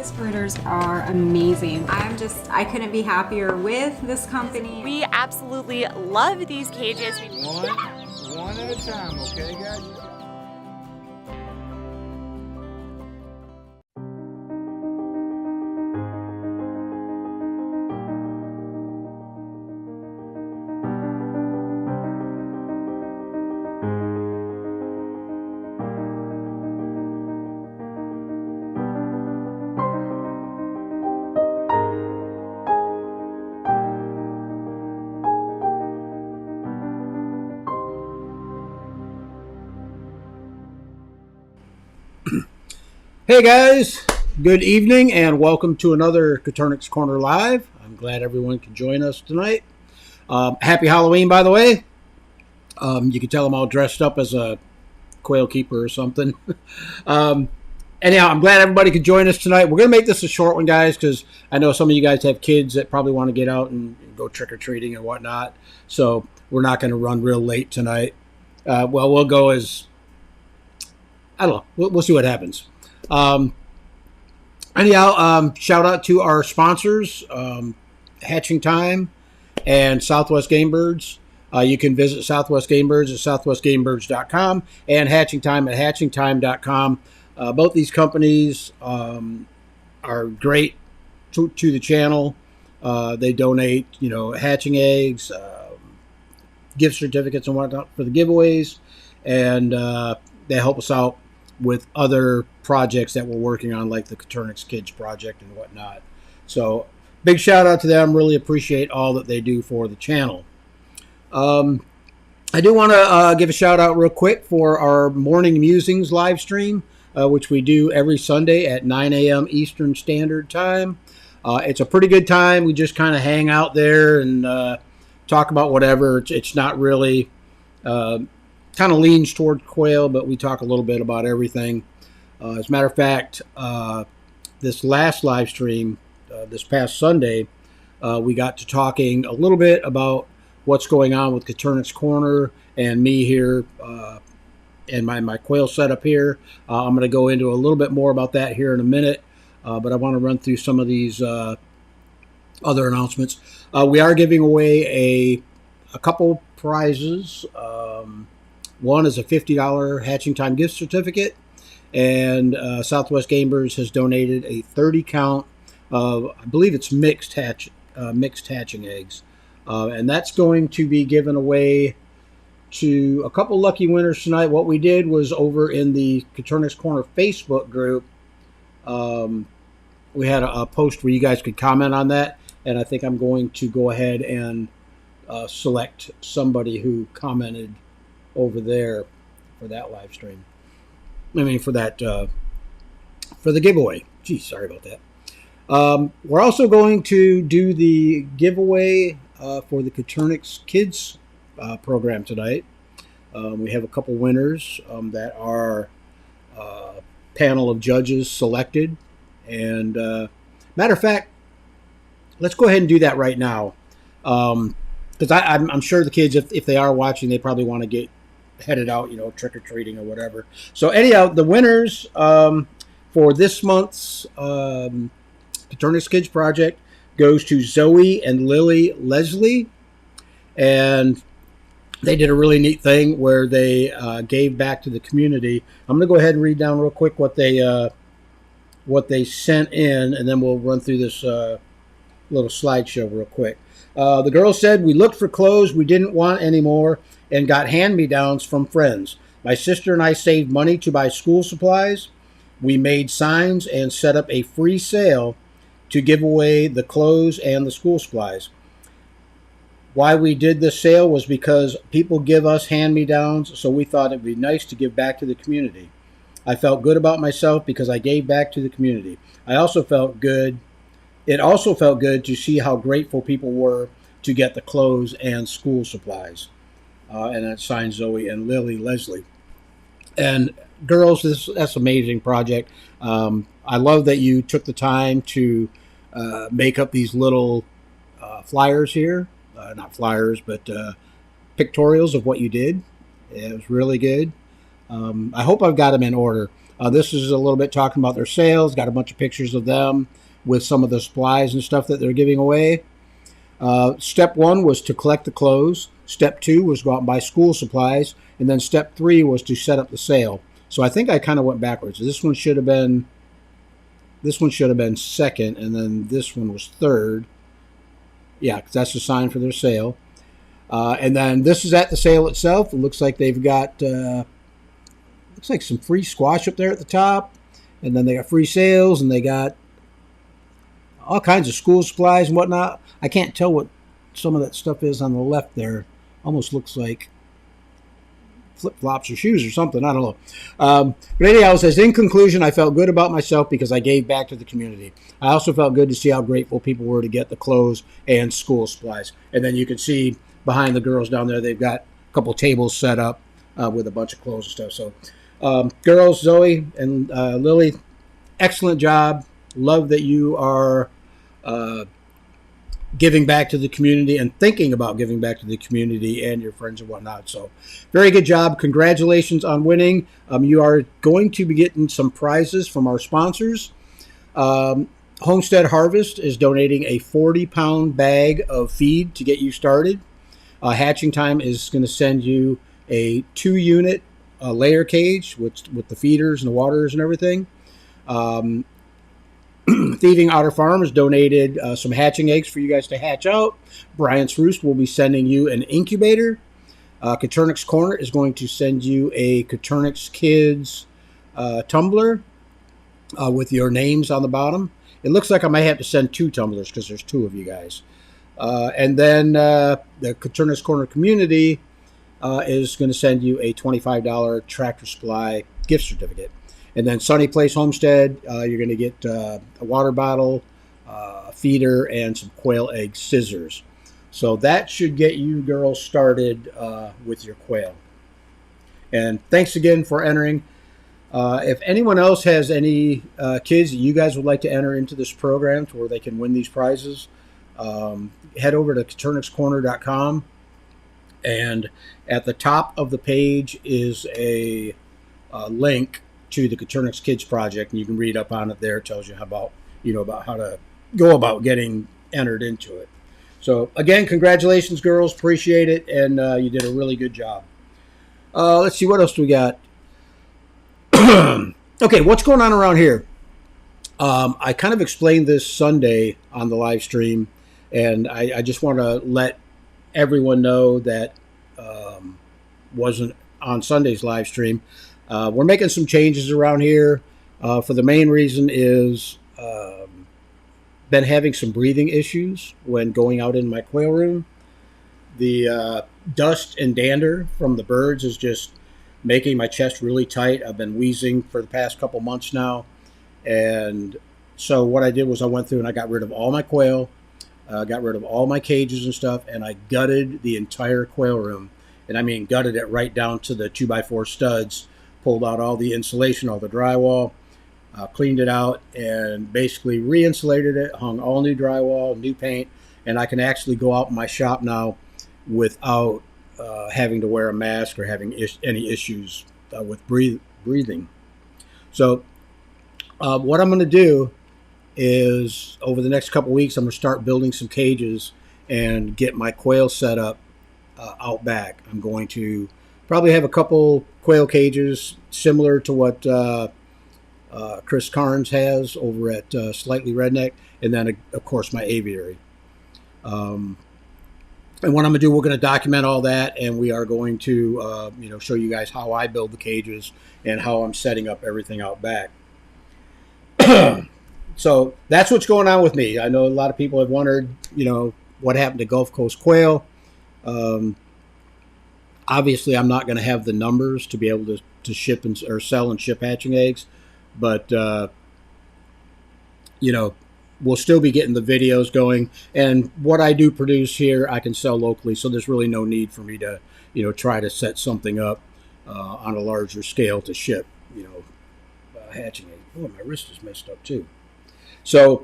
These critters are amazing. I couldn't be happier with this company. We absolutely love these cages. One at a time, okay, guys? Hey guys, good evening and welcome to another Coturnix Corner Live. I'm glad everyone can join us tonight. Happy Halloween, by the way. You can tell I'm all dressed up as a quail keeper or something. Anyhow, I'm glad everybody could join us tonight. We're going to make this a short one, guys, because I know some of you guys have kids that probably want to get out and go trick-or-treating and whatnot. So we're not going to run real late tonight. We'll go as, I don't know, we'll see what happens. Shout out to our sponsors, Hatching Time and Southwest Game Birds. You can visit Southwest Game Birds at southwestgamebirds.com and Hatching Time at hatchingtime.com. Both these companies are great to the channel. They donate, hatching eggs, gift certificates and whatnot for the giveaways, and they help us out with other projects that we're working on, like the Coturnix Kids project and whatnot. So big shout out to them. Really appreciate all that they do for the channel. I do want to give a shout out real quick for our Morning Musings live stream, which we do every Sunday at 9 a.m. Eastern Standard Time. It's a pretty good time. We just kind of hang out there and talk about whatever. It's not really... kind of leans toward quail, but we talk a little bit about everything. As a matter of fact, this last live stream, this past Sunday, we got to talking a little bit about what's going on with Coturnix Corner and me here and my quail setup here. I'm going to go into a little bit more about that here in a minute, but I want to run through some of these other announcements. We are giving away a couple prizes. One is a $50 Hatching Time gift certificate, and Southwest Game Birds has donated a 30 count of, I believe it's mixed hatching eggs, and that's going to be given away to a couple lucky winners tonight. What we did was over in the Coturnix Corner Facebook group, we had a post where you guys could comment on that, and I think I'm going to go ahead and select somebody who commented over there for that live stream. For the giveaway. Geez, sorry about that. We're also going to do the giveaway for the Coturnix Kids program tonight. We have a couple winners that are panel of judges selected. And matter of fact, let's go ahead and do that right now. Because I'm sure the kids, if they are watching, they probably want to get headed out, trick-or-treating or whatever. So anyhow, the winners for this month's Coturnix Kids project goes to Zoe and Lily Leslie. And they did a really neat thing where they gave back to the community. I'm going to go ahead and read down real quick what they sent in, and then we'll run through this little slideshow real quick. The girl said, "We looked for clothes we didn't want anymore and got hand-me-downs from friends. My sister and I saved money to buy school supplies. We made signs and set up a free sale to give away the clothes and the school supplies. Why we did this sale was because people give us hand-me-downs, so we thought it'd be nice to give back to the community. I felt good about myself because I gave back to the community. It also felt good to see how grateful people were to get the clothes and school supplies." And that's signed Zoe and Lily Leslie. And girls, that's an amazing project. I love that you took the time to make up these little flyers here. Not flyers, but pictorials of what you did. It was really good. I hope I've got them in order. This is a little bit talking about their sales. Got a bunch of pictures of them with some of the supplies and stuff that they're giving away. Step 1 was to collect the clothes. Step 2 was go out and buy school supplies. And then step 3 was to set up the sale. So I think I kind of went backwards. This one should have been second, and then this one was third. Yeah, because that's the sign for their sale. And then this is at the sale itself. It looks like they've got looks like some free squash up there at the top. And then they got free sales, and they got all kinds of school supplies and whatnot. I can't tell what some of that stuff is on the left there. Almost looks like flip-flops or shoes or something. I don't know. But anyhow, it says, in conclusion, I felt good about myself because I gave back to the community. I also felt good to see how grateful people were to get the clothes and school supplies. And then you can see behind the girls down there, they've got a couple tables set up with a bunch of clothes and stuff. So girls, Zoe and Lily, excellent job. Love that you are giving back to the community and thinking about giving back to the community and your friends and whatnot. So very good job. Congratulations on winning. You are going to be getting some prizes from our sponsors. Homestead Harvest is donating a 40-pound bag of feed to get you started. Hatching Time is going to send you a 2-unit layer cage with the feeders and the waters and everything. Thieving Otter Farm has donated some hatching eggs for you guys to hatch out. Bryant's Roost will be sending you an incubator. Coturnix Corner is going to send you a Coturnix Kids tumbler with your names on the bottom. It looks like I might have to send 2 tumblers because there's 2 of you guys. And then the Coturnix Corner community is going to send you a $25 Tractor Supply gift certificate. And then Sunny Place Homestead, you're going to get a water bottle, a feeder, and some quail egg scissors. So that should get you girls started with your quail. And thanks again for entering. If anyone else has any kids that you guys would like to enter into this program to where they can win these prizes, head over to coturnixcorner.com. And at the top of the page is a link to the Coturnix Kids Project, and you can read up on it there. It tells you about how to go about getting entered into it. So again, congratulations, girls. Appreciate it, and you did a really good job. Let's see, what else do we got? Okay, what's going on around here? I kind of explained this Sunday on the live stream, and I just want to let everyone know that wasn't on Sunday's live stream. We're making some changes around here. For the main reason is been having some breathing issues when going out in my quail room. The dust and dander from the birds is just making my chest really tight. I've been wheezing for the past couple months now. And so what I did was I went through and I got rid of all my quail, got rid of all my cages and stuff, and I gutted the entire quail room. And I mean gutted it right down to the 2x4 studs. Pulled out all the insulation, all the drywall, cleaned it out, and basically re-insulated it, hung all new drywall, new paint, and I can actually go out in my shop now without having to wear a mask or having any issues with breathing. So what I'm going to do is over the next couple weeks, I'm going to start building some cages and get my quail set up out back. I'm going to probably have a couple quail cages similar to what Chris Carnes has over at Slightly Redneck, and then of course my aviary. And what I'm going to do, we're going to document all that, and we are going to show you guys how I build the cages and how I'm setting up everything out back. So that's what's going on with me. I know a lot of people have wondered, what happened to Gulf Coast quail. Obviously, I'm not going to have the numbers to be able to ship or sell and ship hatching eggs, but we'll still be getting the videos going. And what I do produce here, I can sell locally, so there's really no need for me to try to set something up on a larger scale to ship hatching eggs. Oh, my wrist is messed up too. So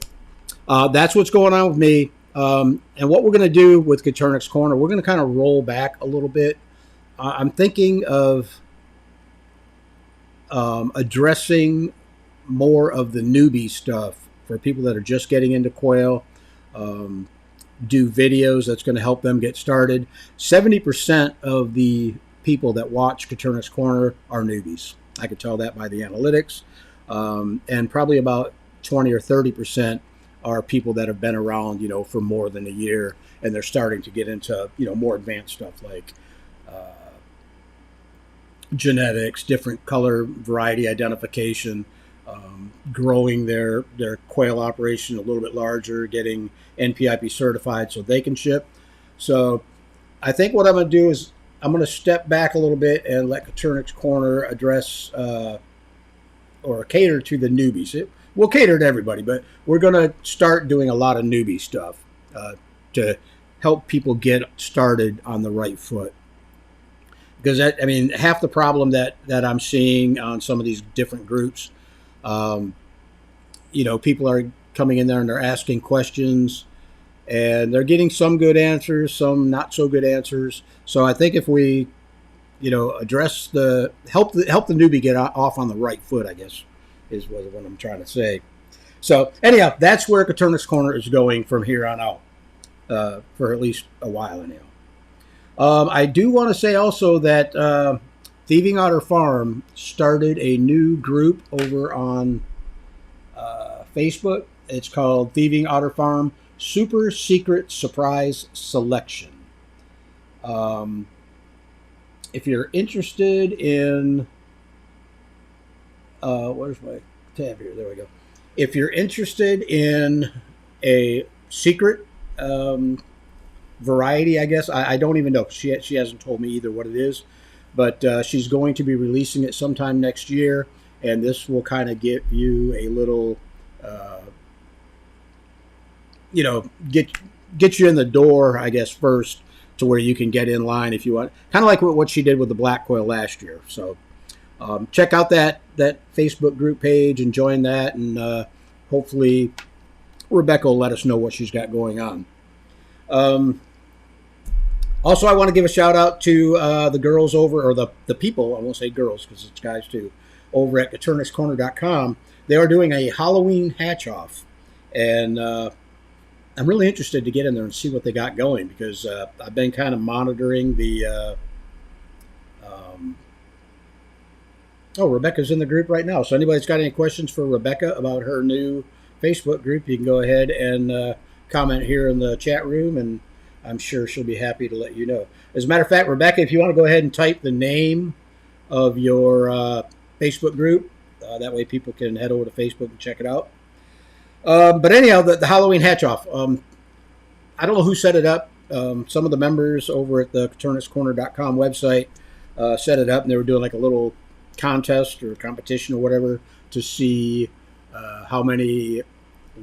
that's what's going on with me. And what we're going to do with Coturnix Corner, we're going to kind of roll back a little bit. I'm thinking of addressing more of the newbie stuff for people that are just getting into quail. Do videos that's going to help them get started. 70% of the people that watch Coturnix Corner are newbies. I could tell that by the analytics. And probably about 20 or 30% are people that have been around, for more than a year, and they're starting to get into, more advanced stuff like genetics, different color variety identification, growing their quail operation a little bit larger, getting NPIP certified so they can ship. So I think what I'm going to do is I'm going to step back a little bit and let Coturnix Corner address or cater to the newbies. We'll cater to everybody, but we're going to start doing a lot of newbie stuff to help people get started on the right foot. Because half the problem that I'm seeing on some of these different groups, people are coming in there and they're asking questions, and they're getting some good answers, some not so good answers. So I think if we, address help the newbie get off on the right foot, I guess is what I'm trying to say. So anyhow, that's where Coturnix Corner is going from here on out, for at least a while anyhow. I do want to say also that Thieving Otter Farm started a new group over on Facebook. It's called Thieving Otter Farm Super Secret Surprise Selection. If you're interested in, where's my tab here? There we go. If you're interested in a secret variety, I guess. I don't even know. She hasn't told me either what it is, but she's going to be releasing it sometime next year, and this will kind of give you a little, get you in the door, I guess, first to where you can get in line if you want. Kind of like what she did with the black quail last year. So check out that Facebook group page and join that, and hopefully Rebecca will let us know what she's got going on. Also, I want to give a shout out to the girls over, or the people, I won't say girls because it's guys too, over at CoturnixCorner.com. They are doing a Halloween hatch off, and I'm really interested to get in there and see what they got going, because I've been kind of monitoring the Rebecca's in the group right now. So anybody's got any questions for Rebecca about her new Facebook group, you can go ahead and comment here in the chat room, and I'm sure she'll be happy to let you know. As a matter of fact, Rebecca, if you want to go ahead and type the name of your Facebook group, that way people can head over to Facebook and check it out. But anyhow, the Halloween hatch-off. I don't know who set it up. Some of the members over at the CoturnixCorner.com website set it up, and they were doing like a little contest or competition or whatever to see how many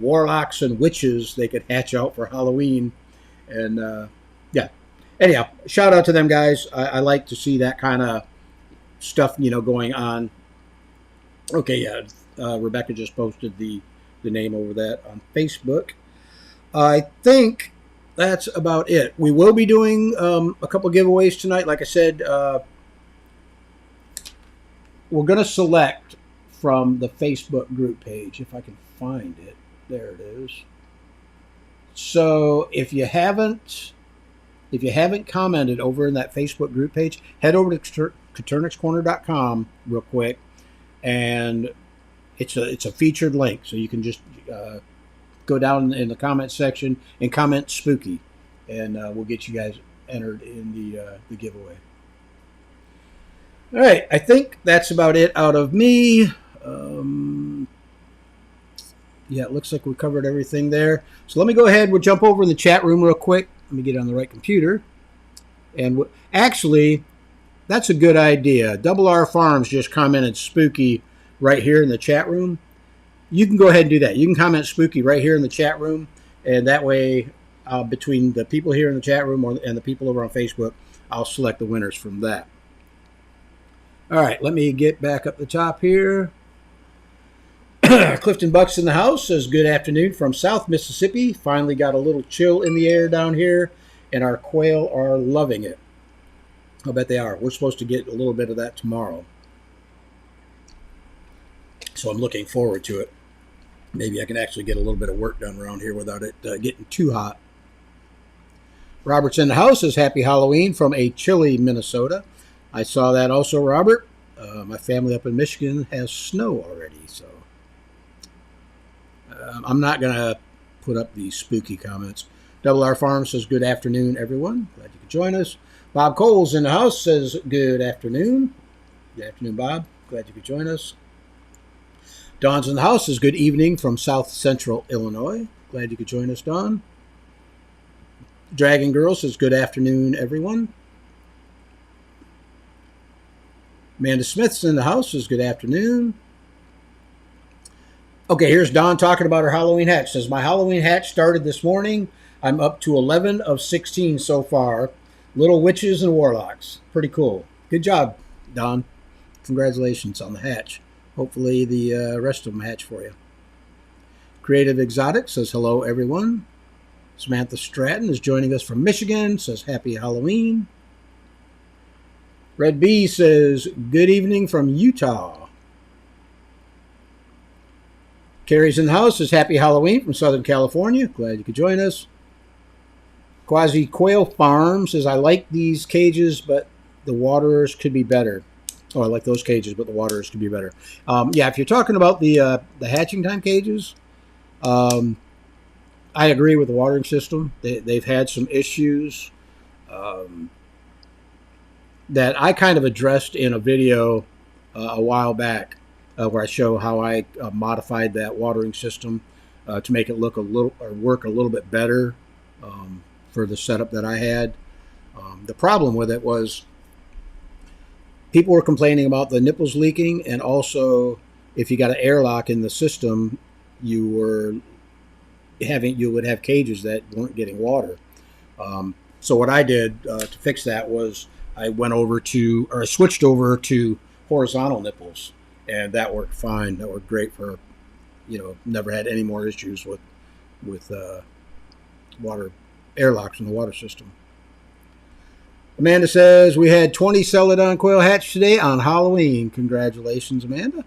warlocks and witches they could hatch out for Halloween. And yeah, anyhow, shout out to them guys. I like to see that kind of stuff, going on. Okay, yeah, Rebecca just posted the name over that on Facebook. I think that's about it. We will be doing a couple giveaways tonight. Like I said, we're going to select from the Facebook group page, if I can find it. There it is. So if you haven't commented over in that Facebook group page, head over to CoturnixCorner.com real quick, and it's a featured link, so you can just go down in the comment section and comment spooky, and we'll get you guys entered in the giveaway. All right, I think that's about it out of me. Yeah, it looks like we covered everything there. So let me go ahead. We'll jump over in the chat room real quick. Let me get on the right computer. And actually, that's a good idea. Double R Farms just commented spooky right here in the chat room. You can go ahead and do that. You can comment spooky right here in the chat room. And that way, between the people here in the chat room and the people over on Facebook, I'll select the winners from that. All right, let me get back up the top here. Clifton Bucks in the house says, good afternoon from South Mississippi. Finally got a little chill in the air down here, and our quail are loving it. I bet they are. We're supposed to get a little bit of that tomorrow. So I'm looking forward to it. Maybe I can actually get a little bit of work done around here without it getting too hot. Robert's in the house says happy Halloween from a chilly Minnesota. I saw that also, Robert. My family up in Michigan has snow already, so I'm not going to put up these spooky comments. Double R Farm says good afternoon, everyone. Glad you could join us. Bob Coles in the house says good afternoon. Good afternoon, Bob. Glad you could join us. Dawn's in the house says good evening from South Central Illinois. Glad you could join us, Dawn. Dragon Girl says good afternoon, everyone. Amanda Smith's in the house says good afternoon. Okay, here's Dawn talking about her Halloween hatch. Says my Halloween hatch started this morning. I'm up to 11 of 16 so far. Little witches and warlocks. Pretty cool. Good job, Dawn. Congratulations on the hatch. Hopefully the rest of them hatch for you. Creative Exotic says hello, everyone. Samantha Stratton is joining us from Michigan. Says happy Halloween. Red B says good evening from Utah. Carrie's in the house says happy Halloween from Southern California. Glad you could join us. Quasi Quail Farm says I like these cages, but the waterers could be better. Oh, I like those cages, but the waterers could be better. Yeah, if you're talking about the hatching time cages, I agree with the watering system. They've had some issues that I kind of addressed in a video a while back where I show how I modified that watering system to make it look a little or work a little bit better for the setup that I had. The problem with it was people were complaining about the nipples leaking, and also if you got an airlock in the system, you would have cages that weren't getting water. So what I did to fix that was I switched over to horizontal nipples, and that worked fine. That worked great for, never had any more issues with water airlocks in the water system. Amanda says we had 20 Celadon quail hatch today on Halloween. Congratulations, Amanda.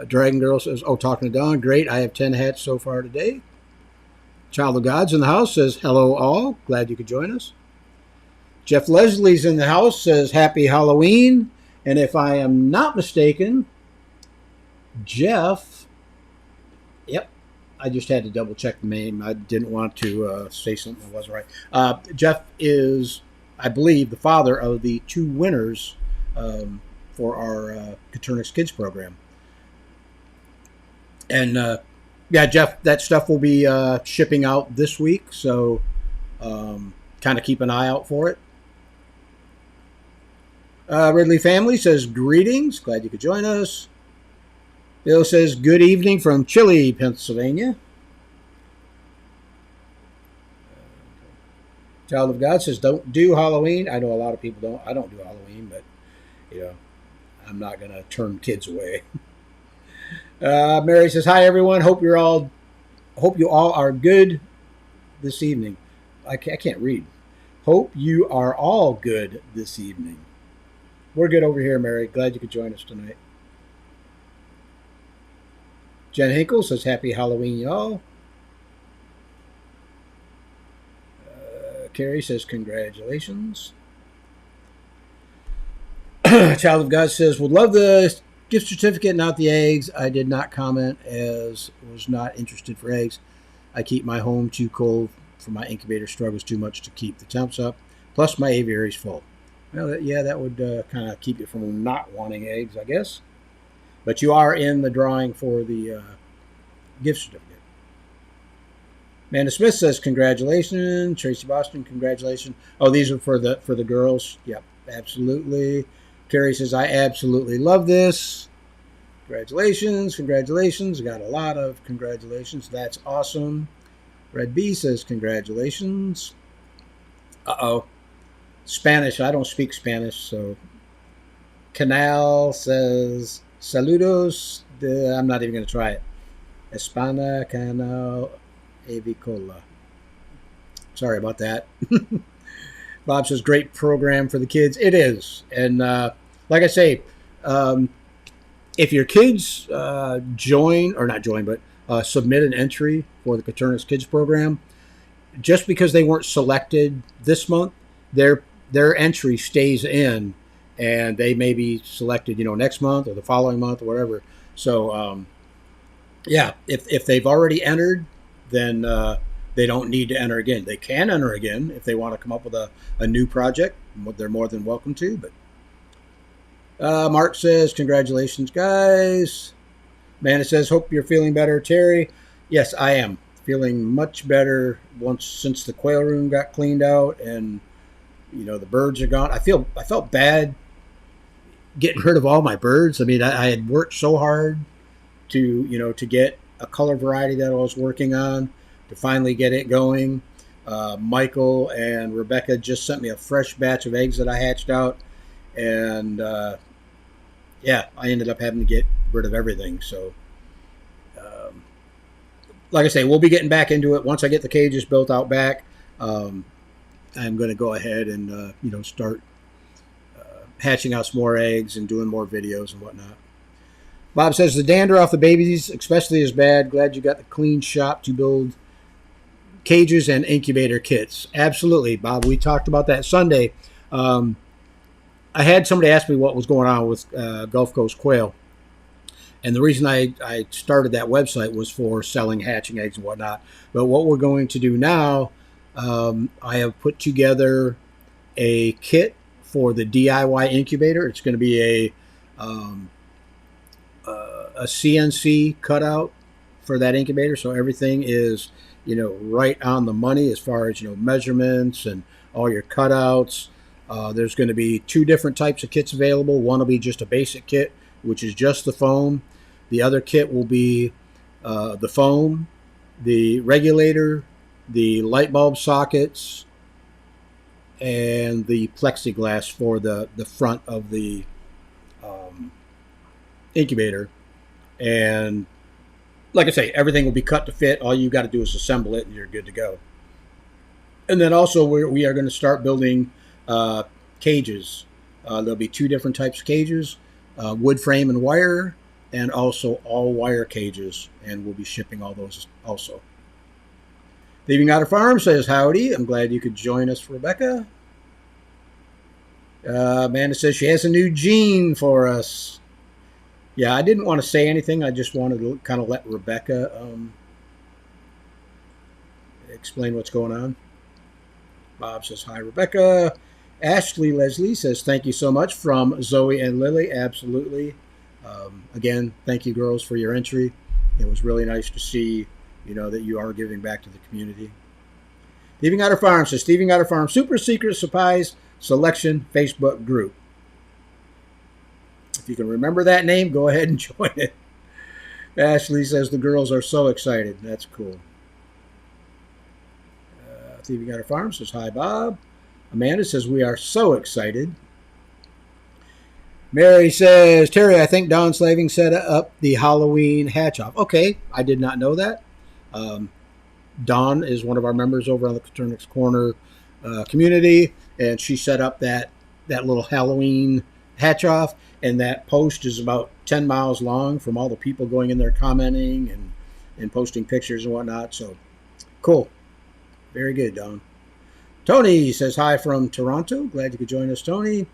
Dragon Girl says, talking to Dawn, great. I have 10 hatched so far today. Child of God's in the house says, hello all. Glad you could join us. Jeff Leslie's in the house says, happy Halloween. And if I am not mistaken, Jeff, yep, I just had to double check the name. I didn't want to say something that wasn't right. Jeff is, I believe, the father of the 2 winners for our Coturnix Kids program. And yeah, Jeff, that stuff will be shipping out this week, so kind of keep an eye out for it. Ridley Family says, greetings. Glad you could join us. Bill says, good evening from Chile, Pennsylvania. Child of God says, don't do Halloween. I know a lot of people don't. I don't do Halloween, but, I'm not going to turn kids away. Mary says, hi, everyone. Hope you all are good this evening. I can't read. Hope you are all good this evening. We're good over here, Mary. Glad you could join us tonight. Jen Hinkle says, happy Halloween, y'all. Carrie says, congratulations. Child of God says, would love the gift certificate, not the eggs. I did not comment as was not interested for eggs. I keep my home too cold for my incubator struggles too much to keep the temps up. Plus my aviary's full. Well, that would kind of keep you from not wanting eggs, I guess. But you are in the drawing for the gift certificate. Amanda Smith says, congratulations. Tracy Boston, congratulations. Oh, these are for the girls. Yep, absolutely. Carrie says, I absolutely love this. Congratulations. Got a lot of congratulations. That's awesome. Red B says, congratulations. Uh-oh. Spanish. I don't speak Spanish, so. Canal says, saludos. I'm not even going to try it. Espana Canal Avicola. Sorry about that. Bob says, great program for the kids. It is. And like I say, If your kids submit an entry for the Coturnix Kids program, just because they weren't selected this month, their entry stays in, and they may be selected, next month or the following month or whatever. So, if they've already entered, then they don't need to enter again. They can enter again if they want to come up with a new project. They're more than welcome to. But Mark says, congratulations, guys. Amanda says, hope you're feeling better, Terry. Yes, I am feeling much better since the quail room got cleaned out and the birds are gone. I felt bad getting rid of all my birds. I mean, I had worked so hard to get a color variety that I was working on to finally get it going. Michael and Rebecca just sent me a fresh batch of eggs that I hatched out, and I ended up having to get rid of everything. So like I say, we'll be getting back into it once I get the cages built out back. I'm going to go ahead and start hatching out some more eggs and doing more videos and whatnot. Bob says the dander off the babies especially is bad. Glad you got the clean shop to build cages and incubator kits. Absolutely, Bob. We talked about that Sunday. I had somebody ask me what was going on with Gulf Coast quail. And the reason I started that website was for selling hatching eggs and whatnot. But what we're going to do now, I have put together a kit for the DIY incubator. It's going to be a CNC cutout for that incubator. So everything is, right on the money as far as, measurements and all your cutouts. There's going to be 2 different types of kits available. One will be just a basic kit, which is just the foam. The other kit will be the foam, the regulator, the light bulb sockets, and the plexiglass for the front of the incubator. And like I say, everything will be cut to fit. All you got to do is assemble it and you're good to go. And then also we are going to start building cages. There'll be 2 different types of cages, wood frame and wire, and also all wire cages, and we'll be shipping all those also. Leaving Out of Farm says, howdy. I'm glad you could join us, Rebecca. Amanda says she has a new gene for us. Yeah, I didn't want to say anything. I just wanted to kind of let Rebecca explain what's going on. Bob says, hi, Rebecca. Ashley Leslie says, thank you so much from Zoe and Lily. Absolutely. Again, thank you, girls, for your entry. It was really nice to see, that you are giving back to the community. Thieving Out of Farm says, Thieving Out of Farm Super Secret Surprise Selection Facebook group. If you can remember that name, go ahead and join it. Ashley says, the girls are so excited. That's cool. Thieving Out of Farm says, hi, Bob. Amanda says, we are so excited. Mary says, Terry, I think Don Slaving set up the Halloween hatch-off. Okay, I did not know that. Dawn is one of our members over on the Coturnix Corner community, and she set up that little Halloween hatch-off, and that post is about 10 miles long from all the people going in there commenting and posting pictures and whatnot. So, cool. Very good, Dawn. Tony says, hi from Toronto. Glad you could join us, Tony.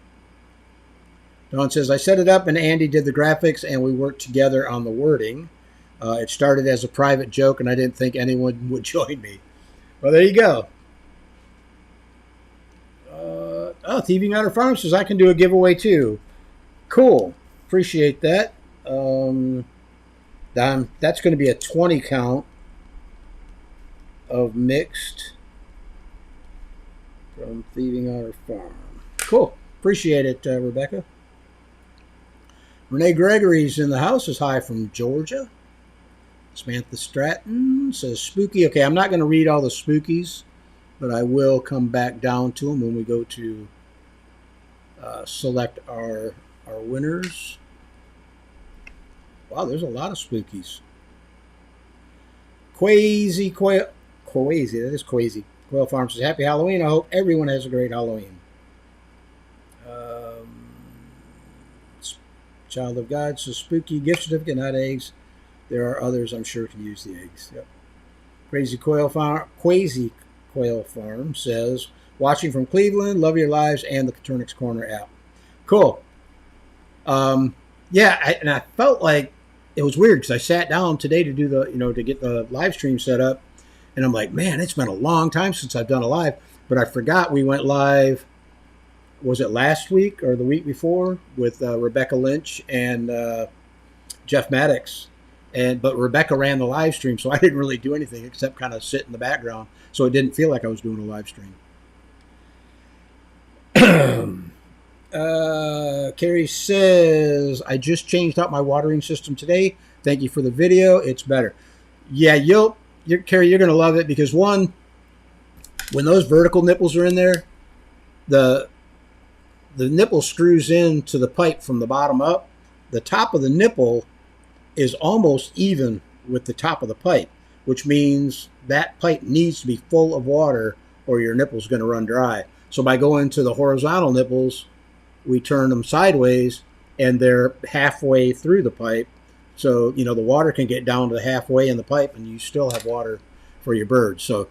Dawn says, I set it up and Andy did the graphics and we worked together on the wording. It started as a private joke and I didn't think anyone would join me. Well, there you go. Thieving Out of Farm says, I can do a giveaway too. Cool. Appreciate that. That's going to be a 20 count of mixed from Thieving Out of Farm. Cool. Appreciate it, Rebecca. Renee Gregory's in the house. Is hi from Georgia. Samantha Stratton says spooky. Okay, I'm not going to read all the spookies, but I will come back down to them when we go to select our winners. Wow, there's a lot of spookies. Quasi, that is Quasi. Quail Farm says, happy Halloween. I hope everyone has a great Halloween. Child of God. So spooky gift certificate, not eggs. There are others I'm sure can use the eggs. Yep. Quasi Quail Farm says, watching from Cleveland, love your lives and the Coturnix Corner app. Cool. Yeah, and I felt like it was weird because I sat down today to do to get the live stream set up, and I'm like, man, it's been a long time since I've done a live, but I forgot we went live. Was it last week or the week before with Rebecca Lynch and Jeff Maddox? But Rebecca ran the live stream, so I didn't really do anything except kind of sit in the background, so it didn't feel like I was doing a live stream. Carrie says, I just changed out my watering system today. Thank you for the video. It's better. Yeah, Carrie, you're going to love it because, one, when those vertical nipples are in there, the nipple screws into the pipe from the bottom up. The top of the nipple is almost even with the top of the pipe, which means that pipe needs to be full of water or your nipple's going to run dry. So by going to the horizontal nipples, we turn them sideways and they're halfway through the pipe. So, the water can get down to halfway in the pipe and you still have water for your birds. So,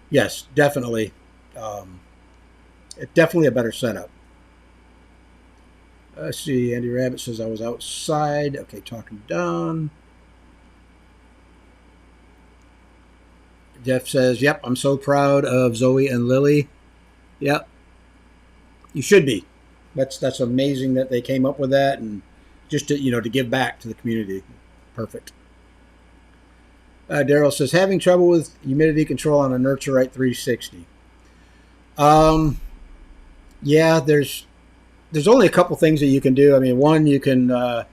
yes, definitely. It's definitely a better setup. Let's see. Andy Rabbit says I was outside. Okay, talking done. Jeff says, yep, I'm so proud of Zoe and Lily. Yep. You should be. That's amazing that they came up with that, and just to give back to the community. Perfect. Daryl says, having trouble with humidity control on a Nurturite 360. Yeah, there's only a couple things that you can do. I mean, one, you can, I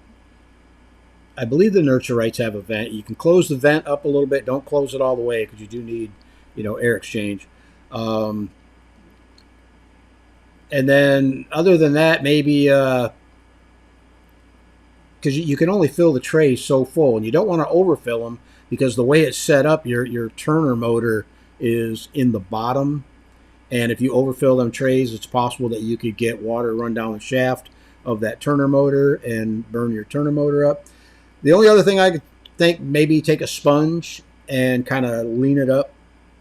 believe the Nurturites have a vent. You can close the vent up a little bit. Don't close it all the way because you do need, air exchange. And then other than that, maybe because you can only fill the tray so full, and you don't want to overfill them because the way it's set up, your Turner motor is in the bottom. And if you overfill them trays, it's possible that you could get water run down the shaft of that Turner motor and burn your Turner motor up. The only other thing I could think, maybe take a sponge and kind of lean it up,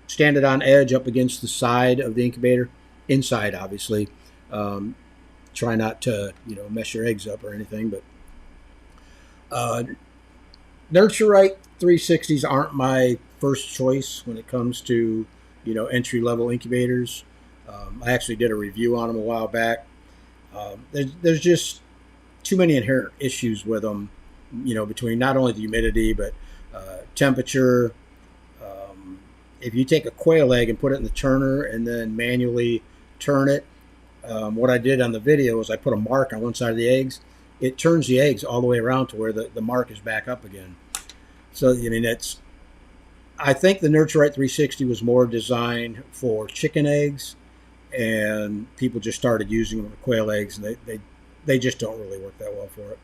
stand it on edge up against the side of the incubator, inside obviously. Try not to, mess your eggs up or anything, but Nurturite 360s aren't my first choice when it comes to, entry-level incubators. I actually did a review on them a while back. There's just too many inherent issues with them, between not only the humidity, but temperature. If you take a quail egg and put it in the turner and then manually turn it, what I did on the video is I put a mark on one side of the eggs. It turns the eggs all the way around to where the mark is back up again. So, I think the Nurturite 360 was more designed for chicken eggs, and people just started using them for quail eggs, and they just don't really work that well for it.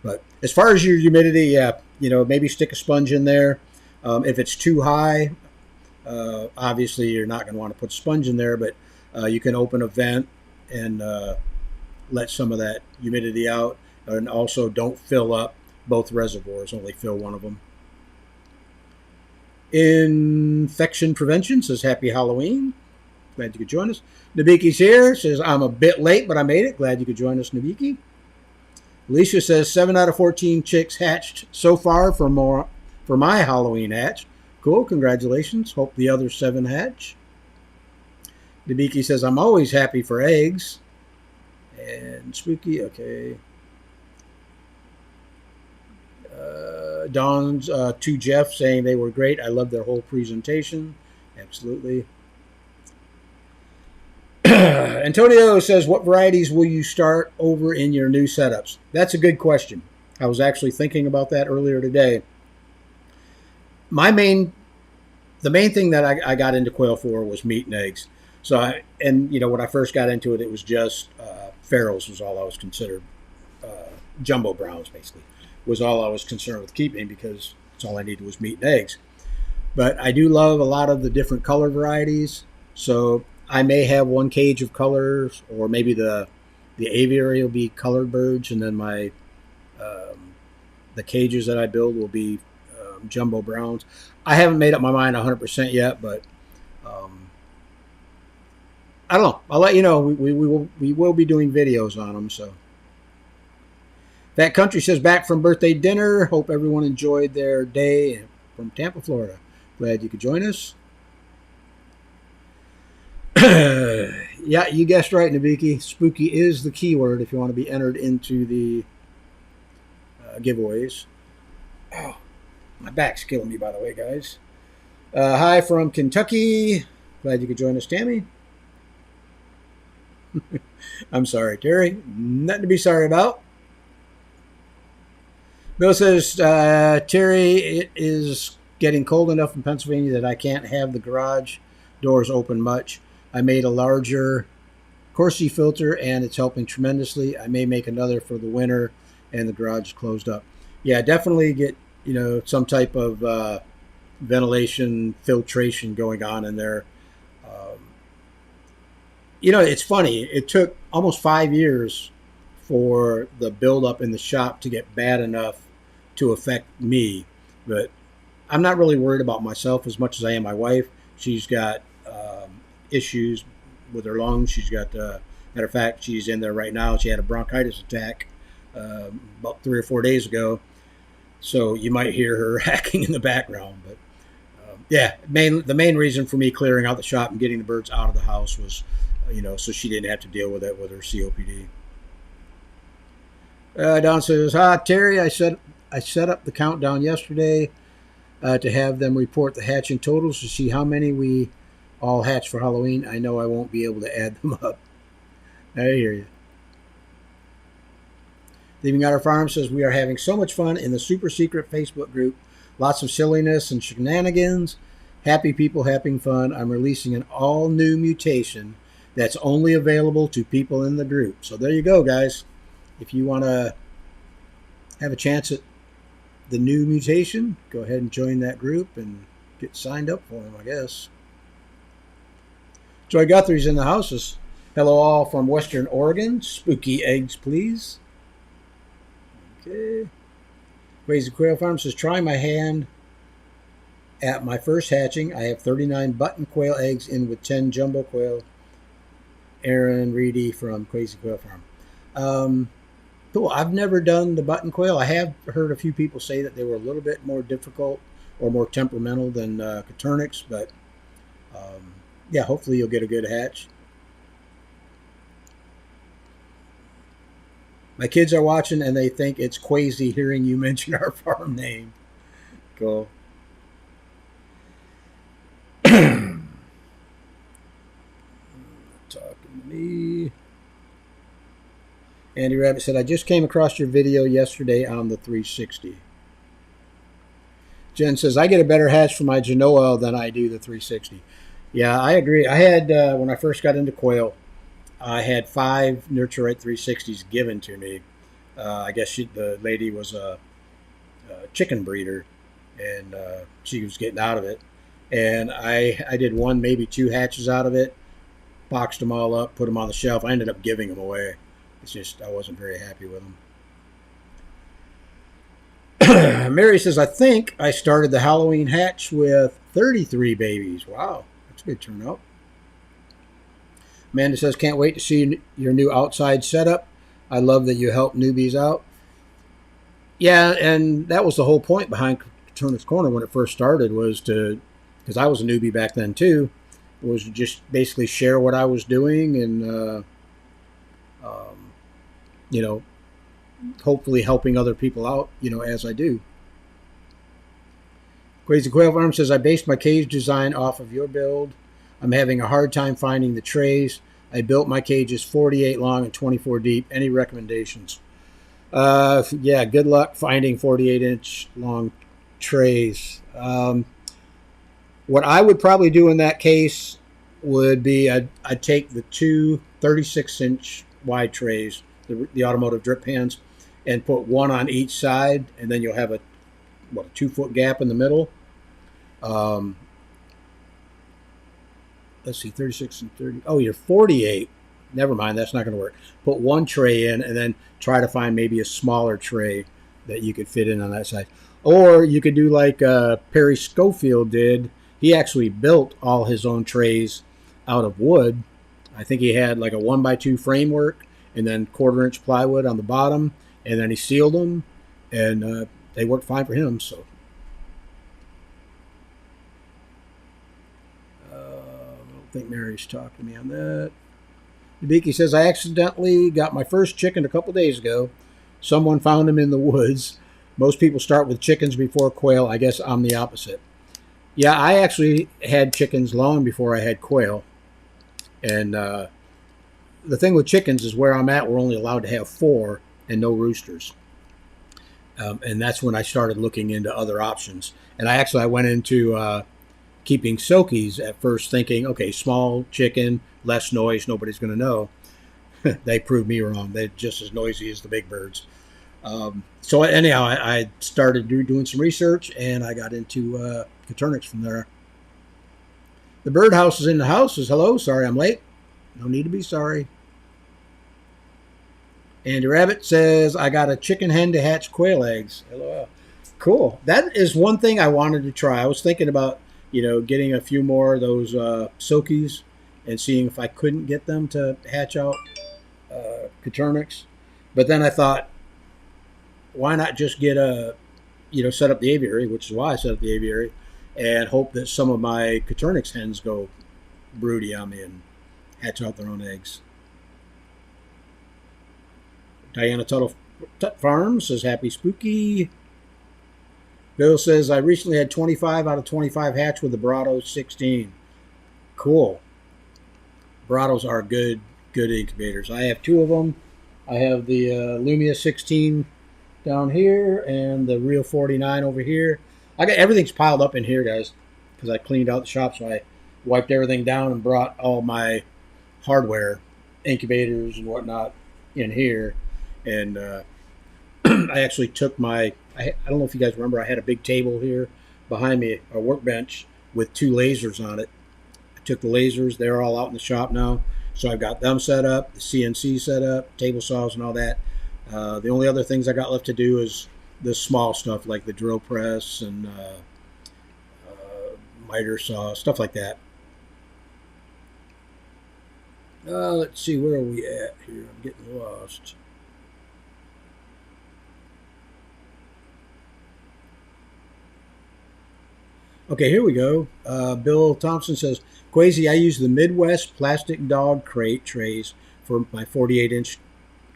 But as far as your humidity, yeah, maybe stick a sponge in there. If it's too high, obviously you're not going to want to put a sponge in there, but you can open a vent and let some of that humidity out. And also don't fill up both reservoirs, only fill one of them. Infection Prevention says, happy Halloween. Glad you could join us. Nabiki's here, says, I'm a bit late, but I made it. Glad you could join us, Nabiki. Alicia says, 7 out of 14 chicks hatched so far for my Halloween hatch. Cool, congratulations. Hope the other 7 hatch. Nabiki says, I'm always happy for eggs. And Spooky, okay. Dawn's to Jeff saying they were great. I love their whole presentation. Absolutely. Antonio says, what varieties will you start over in your new setups? That's a good question. I was actually thinking about that earlier today. The main thing that I got into quail for was meat and eggs. So, when I first got into it, it was just farrows was all I was considered. Jumbo browns, basically, was all I was concerned with keeping because that's all I needed was meat and eggs. But I do love a lot of the different color varieties. So I may have one cage of colors, or maybe the aviary will be colored birds, and then my The cages that I build will be jumbo browns. I haven't made up my mind 100% yet, but I don't know. I'll let you know. We will be doing videos on them. So That Country says, back from birthday dinner. Hope everyone enjoyed their day from Tampa, Florida. Glad you could join us. Yeah, you guessed right, Nabiki. Spooky is the keyword if you want to be entered into the giveaways. Oh, my back's killing me, by the way, guys. Hi from Kentucky. Glad you could join us, Tammy. I'm sorry, Terry. Nothing to be sorry about. Bill says, Terry, it is getting cold enough in Pennsylvania that I can't have the garage doors open much. I made a larger Corsi filter, and it's helping tremendously. I may make another for the winter, and the garage is closed up. Yeah, definitely get some type of ventilation filtration going on in there. It's funny. It took almost 5 years for the buildup in the shop to get bad enough to affect me, but I'm not really worried about myself as much as I am my wife. She's got issues with her lungs. She's got, matter of fact, she's in there right now. She had a bronchitis attack about 3 or 4 days ago, so you might hear her hacking in the background. But yeah, the main reason for me clearing out the shop and getting the birds out of the house was, so she didn't have to deal with it with her COPD. Don says, "Hi Terry, I set up the countdown yesterday to have them report the hatching totals to see how many we all hatch for Halloween. I know I won't be able to add them up." I hear you. Leaving Out Our Farm says, "We are having so much fun in the super secret Facebook group. Lots of silliness and shenanigans. Happy people having fun. I'm releasing an all-new mutation that's only available to people in the group." So there you go, guys. If you want to have a chance at the new mutation, go ahead and join that group and get signed up for them, I guess. Joy Guthrie's in the houses. Hello all from Western Oregon. Spooky eggs, please. Okay. Crazy Quail Farm says, "Try my hand at my first hatching. I have 39 button quail eggs in with 10 jumbo quail." Aaron Reedy from Crazy Quail Farm. Cool. I've never done the button quail. I have heard a few people say that they were a little bit more difficult or more temperamental than Coturnix, but yeah, hopefully you'll get a good hatch. My kids are watching and they think it's crazy hearing you mention our farm name. Cool. Talking to me. Andy Rabbit said, "I just came across your video yesterday on the 360. Jen says, "I get a better hatch for my Genoa than I do the 360. Yeah, I agree. I had, when I first got into quail, I had 5 Nurturite 360s given to me. I guess the lady was a chicken breeder, and she was getting out of it. And I did 1, maybe 2 hatches out of it, boxed them all up, put them on the shelf. I ended up giving them away. It's just I wasn't very happy with them. Mary says, "I think I started the Halloween hatch with 33 babies. Wow, that's a good turnout." Amanda says, "Can't wait to see your new outside setup. I love that you help newbies out." Yeah, and that was the whole point behind Coturnix Corner when it first started, was to, because I was a newbie back then too, was to just basically share what I was doing and hopefully helping other people out, as I do. Crazy Quail Farm says, "I based my cage design off of your build. I'm having a hard time finding the trays. I built my cages 48 long and 24 deep. Any recommendations?" Yeah, good luck finding 48-inch long trays. What I would probably do in that case would be I'd take the 2 36-inch wide trays, the automotive drip pans, and put 1 on each side, and then you'll have a 2-foot gap in the middle. Let's see, 36 and 30. Oh, you're 48. Never mind, that's not going to work. Put 1 tray in, and then try to find maybe a smaller tray that you could fit in on that side. Or you could do like Perry Schofield did. He actually built all his own trays out of wood. I think he had like a 1x2 framework and then 1/4 inch plywood on the bottom, and then he sealed them, and they worked fine for him. So I don't think Mary's talking to me on that. Beaky says, I accidentally got my first chicken a couple days ago. Someone found him in the woods. Most people start with chickens before quail. I guess I'm the opposite. Yeah, I actually had chickens long before I had quail. And the thing with chickens is where I'm at, we're only allowed to have 4 and no roosters. And that's when I started looking into other options. And I went into keeping silkies at first thinking, okay, small chicken, less noise, nobody's going to know. They proved me wrong. They're just as noisy as the big birds. So anyhow, I started doing some research, and I got into Coturnix from there. The birdhouse is in the house. Says, hello, sorry I'm late. No need to be sorry. Andy Rabbit says, I got a chicken hen to hatch quail eggs. LOL. Cool. That is one thing I wanted to try. I was thinking about, getting a few more of those silkies and seeing if I couldn't get them to hatch out Coturnix. But then I thought, why not just get set up the aviary, which is why I set up the aviary, and hope that some of my Coturnix hens go broody on me and hatch out their own eggs. Diana Tuttle Farms says, happy spooky. Bill says, I recently had 25 out of 25 hatch with the Brado 16. Cool. Brados are good incubators. I have 2 of them. I have the Lumia 16 down here and the Real 49 over here. I got everything's piled up in here, guys, because I cleaned out the shop, so I wiped everything down and brought all my hardware, incubators and whatnot, in here. And I actually took I don't know if you guys remember, I had a big table here behind me, a workbench with 2 lasers on it. I took the lasers, they're all out in the shop now. So I've got them set up, the CNC set up, table saws and all that. The only other things I got left to do is the small stuff like the drill press and miter saw, stuff like that. Let's see, where are we at here? I'm getting lost. Okay, here we go. Bill Thompson says, Quasi, I use the Midwest plastic dog crate trays for my 48-inch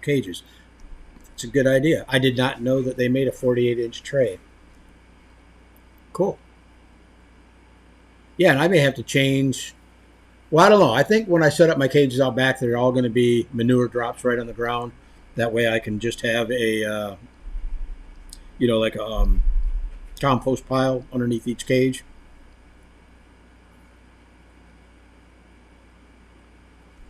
cages. It's a good idea. I did not know that they made a 48-inch tray. Cool. Yeah, and I may have to change. Well, I don't know. I think when I set up my cages out back, they're all going to be manure drops right on the ground. That way I can just have a, like a compost pile underneath each cage.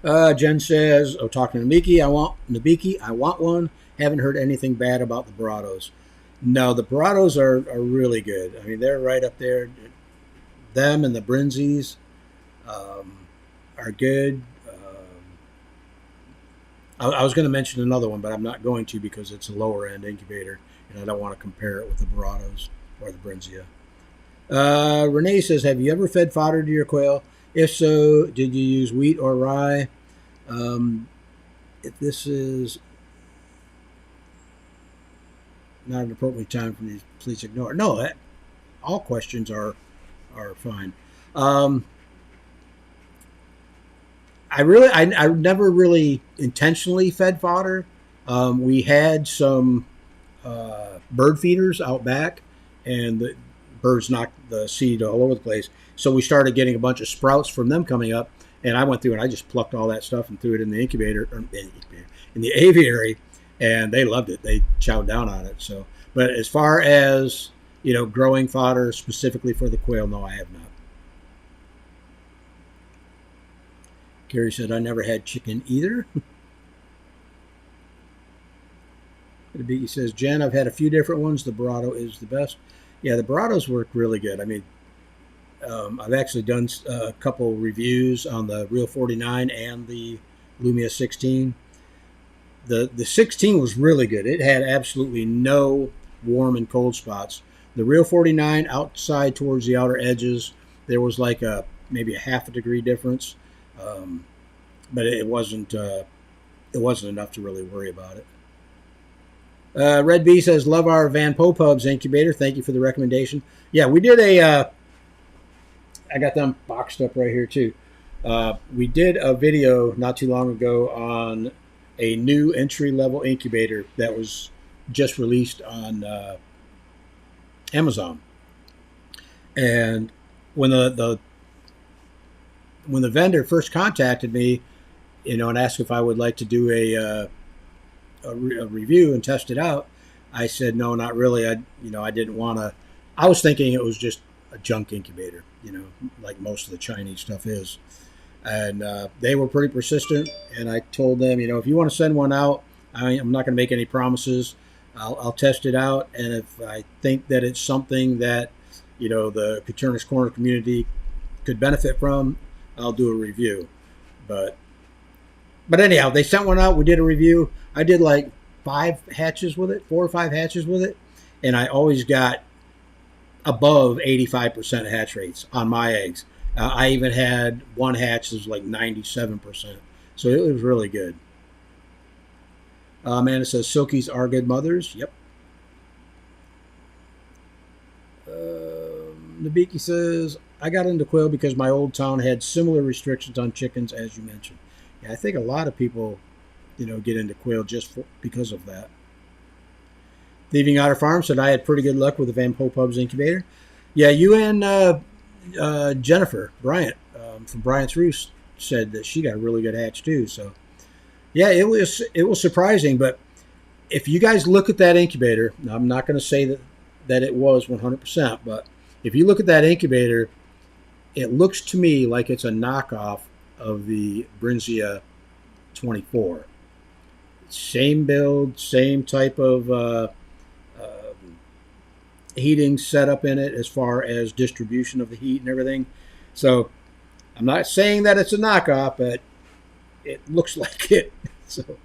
Jen says, talking to Nabiki, I want one. Haven't heard anything bad about the Brados. No, the Brados are really good. I mean, they're right up there. Them and the Brinzies are good. I was going to mention another one, but I'm not going to because it's a lower end incubator, and I don't want to compare it with the Brados or the Brinzia. Renee says, have you ever fed fodder to your quail? If so, did you use wheat or rye? If this is not an appropriate time for these, please ignore it. No, all questions are fine. I never really intentionally fed fodder. We had some bird feeders out back, and the birds knocked the seed all over the place. So we started getting a bunch of sprouts from them coming up, and I went through and I just plucked all that stuff and threw it in the in the aviary, and they loved it. They chowed down on it. So, but as far as growing fodder specifically for the quail, no, I have not. Gary said, I never had chicken either. He says, Jen, I've had a few different ones. The Brado is the best. Yeah, the Brados work really good. I mean, I've actually done a couple reviews on the Real 49 and the Lumia 16. The 16 was really good. It had absolutely no warm and cold spots. The real 49 outside towards the outer edges, there was like maybe a half a degree difference, but it wasn't enough to really worry about it. Red B says, love our Van Poe Pubs incubator. Thank you for the recommendation. Yeah, we did I got them boxed up right here too. We did a video not too long ago on a new entry-level incubator that was just released on Amazon. And when the vendor first contacted me, and asked if I would like to do a review and test it out, I said no, not really. I didn't want to. I was thinking it was just a junk incubator, like most of the Chinese stuff is. And they were pretty persistent, and I told them, if you want to send one out, I'm not going to make any promises. I'll test it out, and if I think that it's something that the Coturnix Corner community could benefit from, I'll do a review. But anyhow, they sent one out. We did a review. I did like 4 or 5 hatches with it, and I always got above 85% hatch rates on my eggs. I even had one hatch that was like 97%. So it was really good. Amanda says, Silkies are good mothers. Yep. Nabiki says, I got into quail because my old town had similar restrictions on chickens as you mentioned. Yeah, I think a lot of people, get into quail just because of that. Leaving Otter Farm said, I had pretty good luck with the Van Poe Pubs incubator. Yeah, you and Jennifer Bryant from Bryant's Roost said that she got a really good hatch too. So yeah, it was surprising. But if you guys look at that incubator, now I'm not going to say that it was 100%, but if you look at that incubator, it looks to me like it's a knockoff of the Brinzia 24. Same build, same type of heating setup in it as far as distribution of the heat and everything. So I'm not saying that it's a knockoff, but it looks like it. So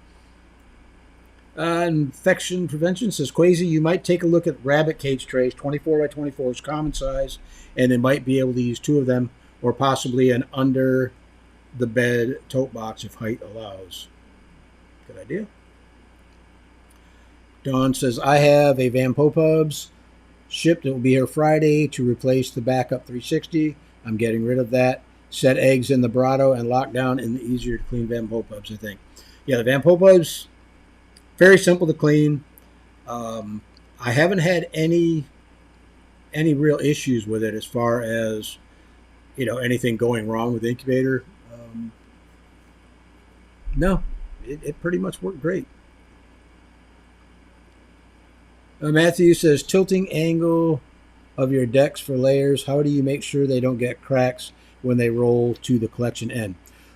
infection prevention says, Quasi, you might take a look at rabbit cage trays. 24 by 24 is common size, and they might be able to use 2 of them, or possibly an under the bed tote box if height allows. Good idea. Dawn says, I have a Van Poe Pubs shipped. It will be here Friday to replace the backup 360. I'm getting rid of that. Set eggs in the Brado and lock down in the easier to clean Van Poe Pubs, I think. Yeah, the Van Poe Pubs, very simple to clean. I haven't had any real issues with it as far as anything going wrong with the incubator. No, it pretty much worked great. Matthew says, tilting angle of your decks for layers. How do you make sure they don't get cracks when they roll to the collection end?